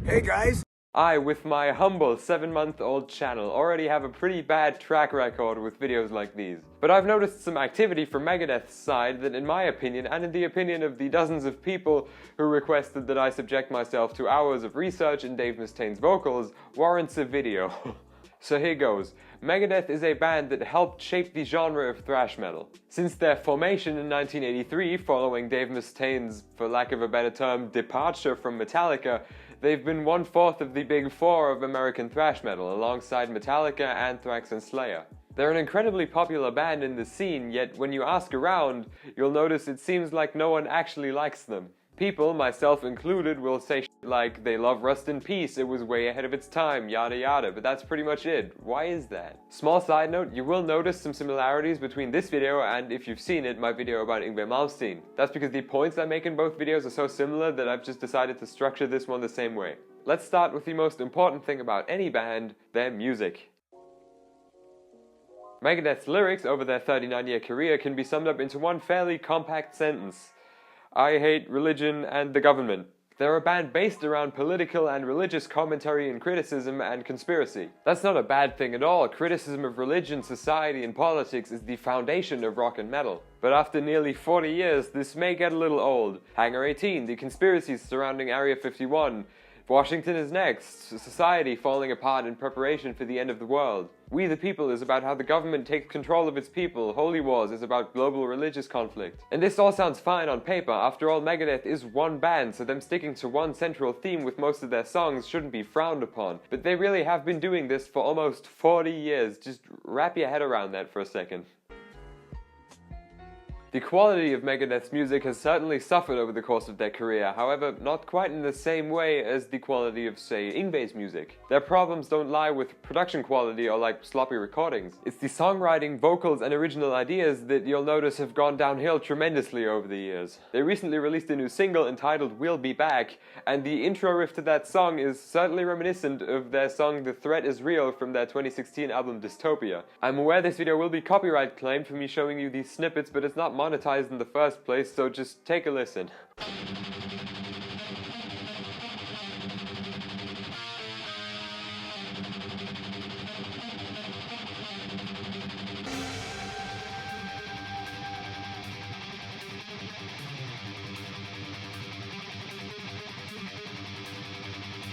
Hey guys! I, with my humble 7-month-old channel, already have a pretty bad track record with videos like these. But I've noticed some activity from Megadeth's side that, in my opinion, and in the opinion of the dozens of people who requested that I subject myself to hours of research in Dave Mustaine's vocals, warrants a video. So here goes. Megadeth is a band that helped shape the genre of thrash metal. Since their formation in 1983, following Dave Mustaine's, for lack of a better term, departure from Metallica, they've been 1/4 of the big four of American thrash metal, alongside Metallica, Anthrax, and Slayer. They're an incredibly popular band in the scene, yet when you ask around, you'll notice it seems like no one actually likes them. People, myself included, will say shit like, they love Rust in Peace, it was way ahead of its time, yada yada, but that's pretty much it. Why is that? Small side note, you will notice some similarities between this video and, if you've seen it, my video about Yngwie Malmsteen. That's because the points I make in both videos are so similar that I've just decided to structure this one the same way. Let's start with the most important thing about any band, their music. Megadeth's lyrics over their 39-year career can be summed up into one fairly compact sentence. I hate religion and the government. They're a band based around political and religious commentary and criticism and conspiracy. That's not a bad thing at all. Criticism of religion, society, and politics is the foundation of rock and metal. But after nearly 40 years, this may get a little old. Hangar 18, the conspiracies surrounding Area 51, Washington is next, society falling apart in preparation for the end of the world. We the People is about how the government takes control of its people, Holy Wars is about global religious conflict. And this all sounds fine on paper. After all, Megadeth is one band, so them sticking to one central theme with most of their songs shouldn't be frowned upon. But they really have been doing this for almost 40 years, just wrap your head around that for a second. The quality of Megadeth's music has certainly suffered over the course of their career, however, not quite in the same way as the quality of, say, Yngwie's music. Their problems don't lie with production quality or like sloppy recordings. It's the songwriting, vocals, and original ideas that you'll notice have gone downhill tremendously over the years. They recently released a new single entitled We'll Be Back, and the intro riff to that song is certainly reminiscent of their song The Threat Is Real from their 2016 album Dystopia. I'm aware this video will be copyright claimed for me showing you these snippets, but it's not monetized in the first place, so just take a listen.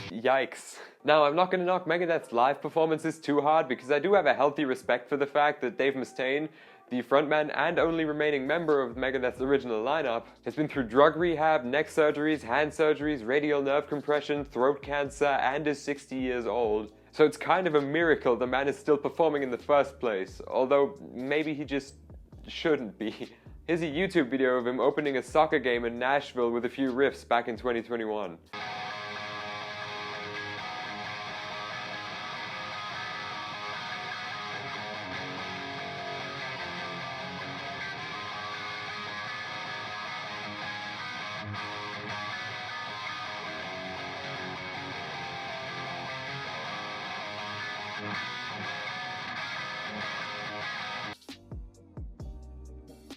Yikes. Now, I'm not going to knock Megadeth's live performances too hard because I do have a healthy respect for the fact that Dave Mustaine, the frontman and only remaining member of Megadeth's original lineup, has been through drug rehab, neck surgeries, hand surgeries, radial nerve compression, throat cancer, and is 60 years old. So it's kind of a miracle the man is still performing in the first place, although maybe he just shouldn't be. Here's a YouTube video of him opening a soccer game in Nashville with a few riffs back in 2021.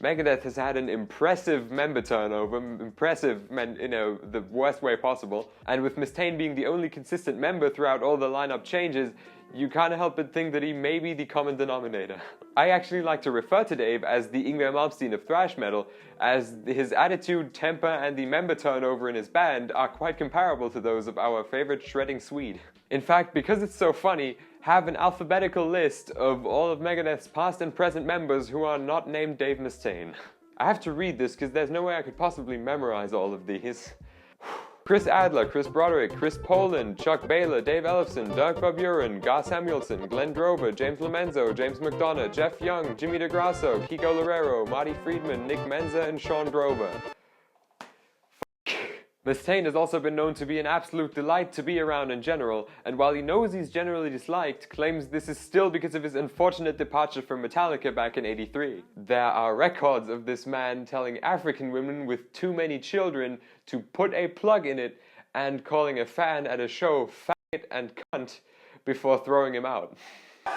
Megadeth has had an impressive member turnover, the worst way possible, and with Mustaine being the only consistent member throughout all the lineup changes, you can't help but think that he may be the common denominator. I actually like to refer to Dave as the Yngwie Malmsteen of thrash metal, as his attitude, temper, and the member turnover in his band are quite comparable to those of our favorite shredding Swede. In fact, because it's so funny, have an alphabetical list of all of Megadeth's past and present members who are not named Dave Mustaine. I have to read this because there's no way I could possibly memorize all of these. Chris Adler, Chris Broderick, Chris Poland, Chuck Baylor, Dave Ellefson, Dirk Van Buren, Gar Samuelson, Glenn Drover, James Lomenzo, James McDonough, Jeff Young, Jimmy DeGrasso, Kiko Loureiro, Marty Friedman, Nick Menza, and Sean Drover. Mustaine has also been known to be an absolute delight to be around in general, and while he knows he's generally disliked, claims this is still because of his unfortunate departure from Metallica back in '83. There are records of this man telling African women with too many children to put a plug in it and calling a fan at a show faggot and cunt before throwing him out.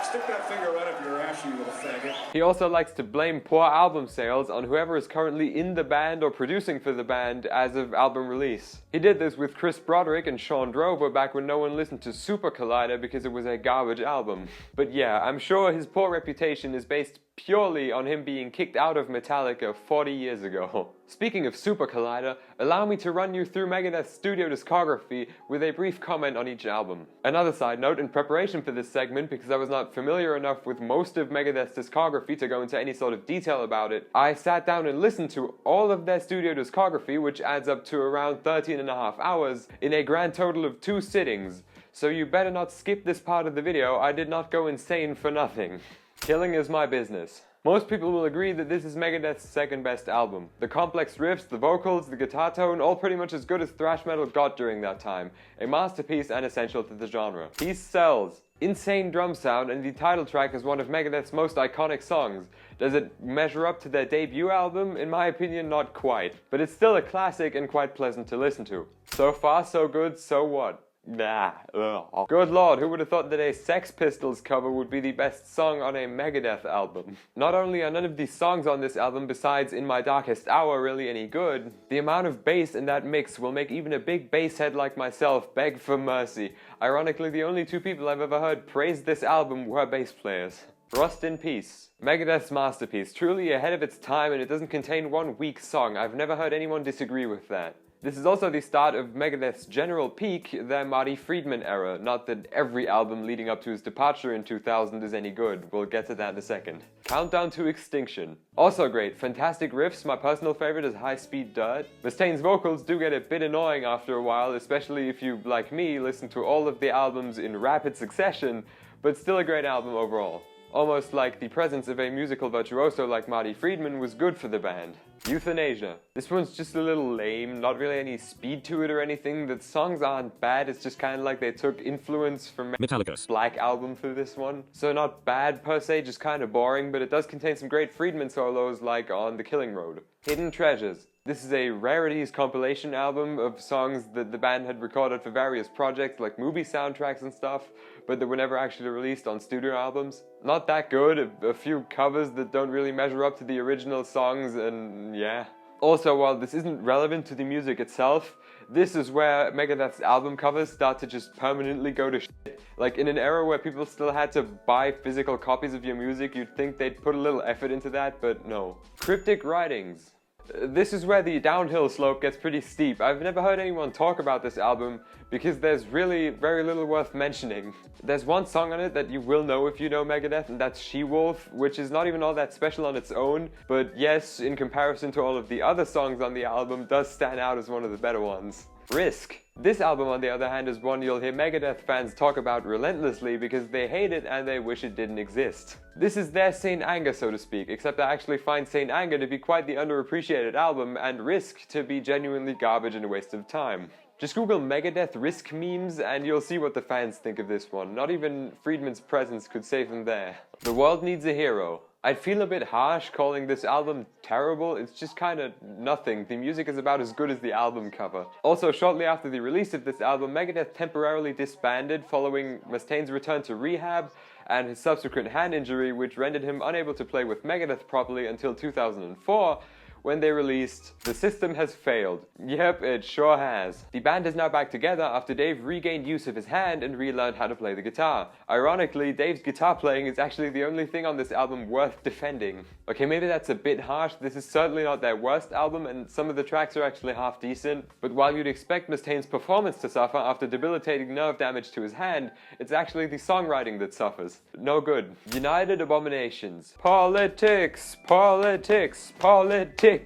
Stick that finger right up your ass, you little faggot. He also likes to blame poor album sales on whoever is currently in the band or producing for the band as of album release. He did this with Chris Broderick and Sean Drover back when no one listened to Super Collider because it was a garbage album. But yeah, I'm sure his poor reputation is based purely on him being kicked out of Metallica 40 years ago. Speaking of Super Collider, allow me to run you through Megadeth's studio discography with a brief comment on each album. Another side note, in preparation for this segment, because I was not familiar enough with most of Megadeth's discography to go into any sort of detail about it, I sat down and listened to all of their studio discography, which adds up to around 13.5 hours, in a grand total of 2 sittings. So you better not skip this part of the video. I did not go insane for nothing. Killing is my business. Most people will agree that this is Megadeth's second best album. The complex riffs, the vocals, the guitar tone, all pretty much as good as thrash metal got during that time. A masterpiece and essential to the genre. He sells. Insane drum sound, and the title track is one of Megadeth's most iconic songs. Does it measure up to their debut album? In my opinion, not quite. But it's still a classic and quite pleasant to listen to. So far, so good, so what? Nah. Ugh. Good lord, who would have thought that a Sex Pistols cover would be the best song on a Megadeth album? Not only are none of these songs on this album besides In My Darkest Hour really any good, the amount of bass in that mix will make even a big bass head like myself beg for mercy. Ironically, the only 2 people I've ever heard praise this album were bass players. Rust in Peace. Megadeth's masterpiece, truly ahead of its time, and it doesn't contain one weak song. I've never heard anyone disagree with that. This is also the start of Megadeth's general peak, their Marty Friedman era. Not that every album leading up to his departure in 2000 is any good. We'll get to that in a second. Countdown to Extinction. Also great. Fantastic riffs. My personal favorite is High Speed Dirt. Mustaine's vocals do get a bit annoying after a while, especially if you, like me, listen to all of the albums in rapid succession, but still a great album overall. Almost like the presence of a musical virtuoso like Marty Friedman was good for the band. Euthanasia. This one's just a little lame, not really any speed to it or anything. The songs aren't bad, it's just kind of like they took influence from Metallica's Black Album for this one. So not bad per se, just kind of boring, but it does contain some great Friedman solos like on The Killing Road. Hidden Treasures. This is a rarities compilation album of songs that the band had recorded for various projects like movie soundtracks and stuff, but that were never actually released on studio albums. Not that good, a few covers that don't really measure up to the original songs, and yeah. Also, while this isn't relevant to the music itself, this is where Megadeth's album covers start to just permanently go to shit. Like, in an era where people still had to buy physical copies of your music, you'd think they'd put a little effort into that, but no. Cryptic Writings. This is where the downhill slope gets pretty steep. I've never heard anyone talk about this album because there's really very little worth mentioning. There's one song on it that you will know if you know Megadeth, and that's She-Wolf, which is not even all that special on its own, but yes, in comparison to all of the other songs on the album, does stand out as one of the better ones. Risk. This album, on the other hand, is one you'll hear Megadeth fans talk about relentlessly because they hate it and they wish it didn't exist. This is their Saint Anger, so to speak, except I actually find Saint Anger to be quite the underappreciated album and Risk to be genuinely garbage and a waste of time. Just Google Megadeth Risk memes and you'll see what the fans think of this one. Not even Friedman's presence could save them there. The World Needs a Hero. I'd feel a bit harsh calling this album terrible, it's just kinda nothing. The music is about as good as the album cover. Also, shortly after the release of this album, Megadeth temporarily disbanded following Mustaine's return to rehab and his subsequent hand injury, which rendered him unable to play with Megadeth properly until 2004, when they released The System Has Failed. Yep, it sure has. The band is now back together after Dave regained use of his hand and relearned how to play the guitar. Ironically, Dave's guitar playing is actually the only thing on this album worth defending. Okay, maybe that's a bit harsh. This is certainly not their worst album, and some of the tracks are actually half decent. But while you'd expect Mustaine's performance to suffer after debilitating nerve damage to his hand, it's actually the songwriting that suffers. No good. United Abominations. Politics, politics, politics.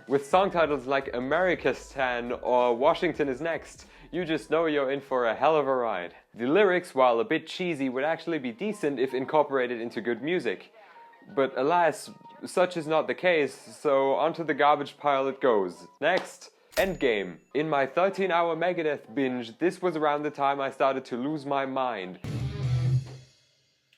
With song titles like Americistan or Washington is Next, you just know you're in for a hell of a ride. The lyrics, while a bit cheesy, would actually be decent if incorporated into good music. But alas, such is not the case, so onto the garbage pile it goes. Next, Endgame. In my 13-hour Megadeth binge, this was around the time I started to lose my mind.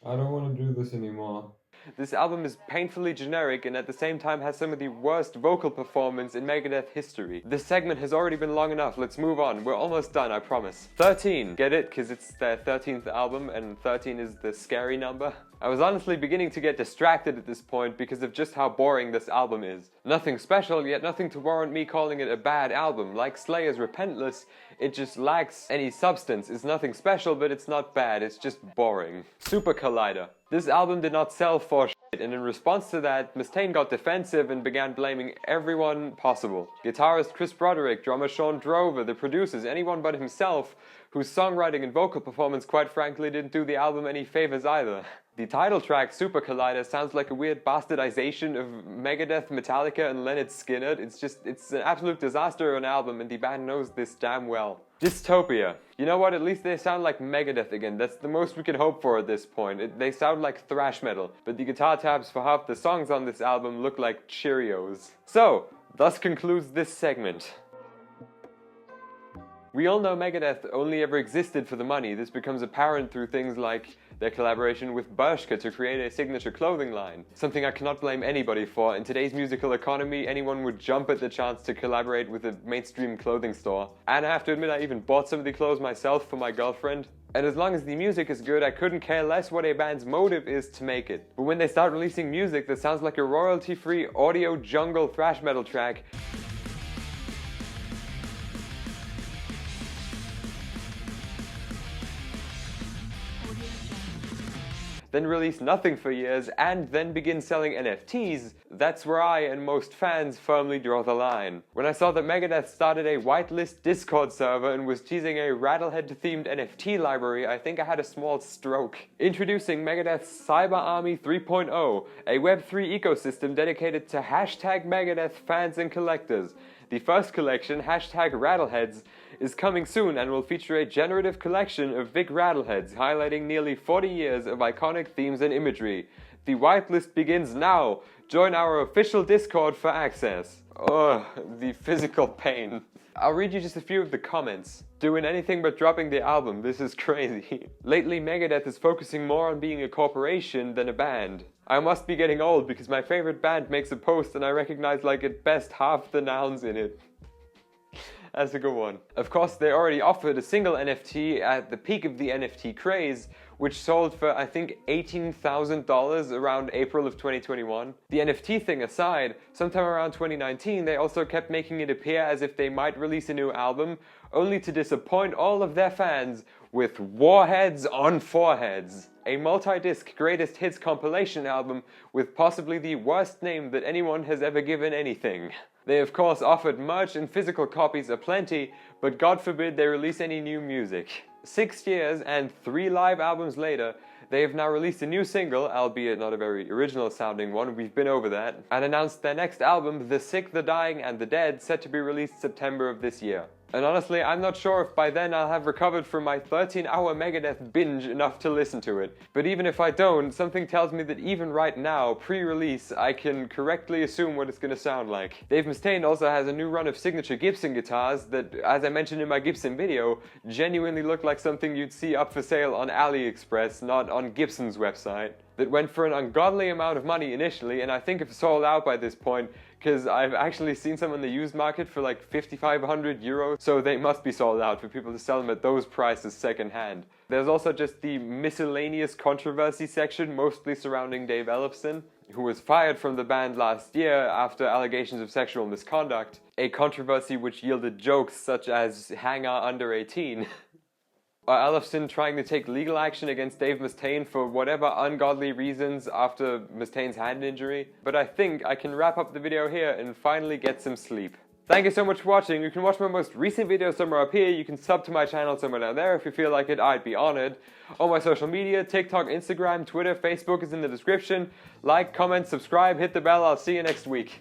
I don't want to do this anymore. This album is painfully generic and at the same time has some of the worst vocal performance in Megadeth history. This segment has already been long enough, let's move on. We're almost done, I promise. 13. Get it? Because it's their 13th album and 13 is the scary number. I was honestly beginning to get distracted at this point because of just how boring this album is. Nothing special, yet nothing to warrant me calling it a bad album. Like Slayer's Repentless, it just lacks any substance. It's nothing special, but it's not bad, it's just boring. Super Collider. This album did not sell for shit, and in response to that, Mustaine got defensive and began blaming everyone possible. Guitarist Chris Broderick, drummer Sean Drover, the producers, anyone but himself, whose songwriting and vocal performance quite frankly didn't do the album any favors either. The title track, Super Collider, sounds like a weird bastardization of Megadeth, Metallica, and Lynyrd Skynyrd. It's an absolute disaster of an album, and the band knows this damn well. Dystopia. You know what, at least they sound like Megadeth again. That's the most we can hope for at this point. They sound like thrash metal, but the guitar tabs for half the songs on this album look like Cheerios. So, thus concludes this segment. We all know Megadeth only ever existed for the money. This becomes apparent through things like their collaboration with Bershka to create a signature clothing line. Something I cannot blame anybody for. In today's musical economy, anyone would jump at the chance to collaborate with a mainstream clothing store. And I have to admit, I even bought some of the clothes myself for my girlfriend. And as long as the music is good, I couldn't care less what a band's motive is to make it. But when they start releasing music that sounds like a royalty-free audio jungle thrash metal track, then release nothing for years, and then begin selling NFTs, that's where I and most fans firmly draw the line. When I saw that Megadeth started a whitelist Discord server and was teasing a Rattlehead-themed NFT library, I think I had a small stroke. Introducing Megadeth's Cyber Army 3.0, a Web3 ecosystem dedicated to hashtag Megadeth fans and collectors. The first collection, hashtag Rattleheads, is coming soon and will feature a generative collection of Vic Rattleheads highlighting nearly 40 years of iconic themes and imagery. The whitelist begins now. Join our official Discord for access. Ugh, the physical pain. I'll read you just a few of the comments. Doing anything but dropping the album, this is crazy. Lately Megadeth is focusing more on being a corporation than a band. I must be getting old because my favorite band makes a post and I recognize like at best half the nouns in it. That's a good one. Of course, they already offered a single NFT at the peak of the NFT craze, which sold for, I think, $18,000 around April of 2021. The NFT thing aside, sometime around 2019, they also kept making it appear as if they might release a new album, only to disappoint all of their fans with Warheads on Foreheads, a multi-disc greatest hits compilation album with possibly the worst name that anyone has ever given anything. They of course offered merch and physical copies aplenty, but God forbid they release any new music. 6 years and 3 live albums later, they have now released a new single, albeit not a very original sounding one, we've been over that, and announced their next album, The Sick, The Dying and The Dead, set to be released September of this year. And honestly, I'm not sure if by then I'll have recovered from my 13-hour Megadeth binge enough to listen to it. But even if I don't, something tells me that even right now, pre-release, I can correctly assume what it's gonna sound like. Dave Mustaine also has a new run of signature Gibson guitars that, as I mentioned in my Gibson video, genuinely look like something you'd see up for sale on AliExpress, not on Gibson's website. That went for an ungodly amount of money initially, and I think have sold out by this point, because I've actually seen some in the used market for like 5,500 euros, so they must be sold out for people to sell them at those prices second hand. There's also just the miscellaneous controversy section, mostly surrounding Dave Ellefson, who was fired from the band last year after allegations of sexual misconduct, a controversy which yielded jokes such as "hanger under 18. Ellefson trying to take legal action against Dave Mustaine for whatever ungodly reasons after Mustaine's hand injury. But I think I can wrap up the video here and finally get some sleep. Thank you so much for watching. You can watch my most recent video somewhere up here. You can sub to my channel somewhere down there if you feel like it. I'd be honored. All my social media, TikTok, Instagram, Twitter, Facebook is in the description. Like, comment, subscribe, hit the bell. I'll see you next week.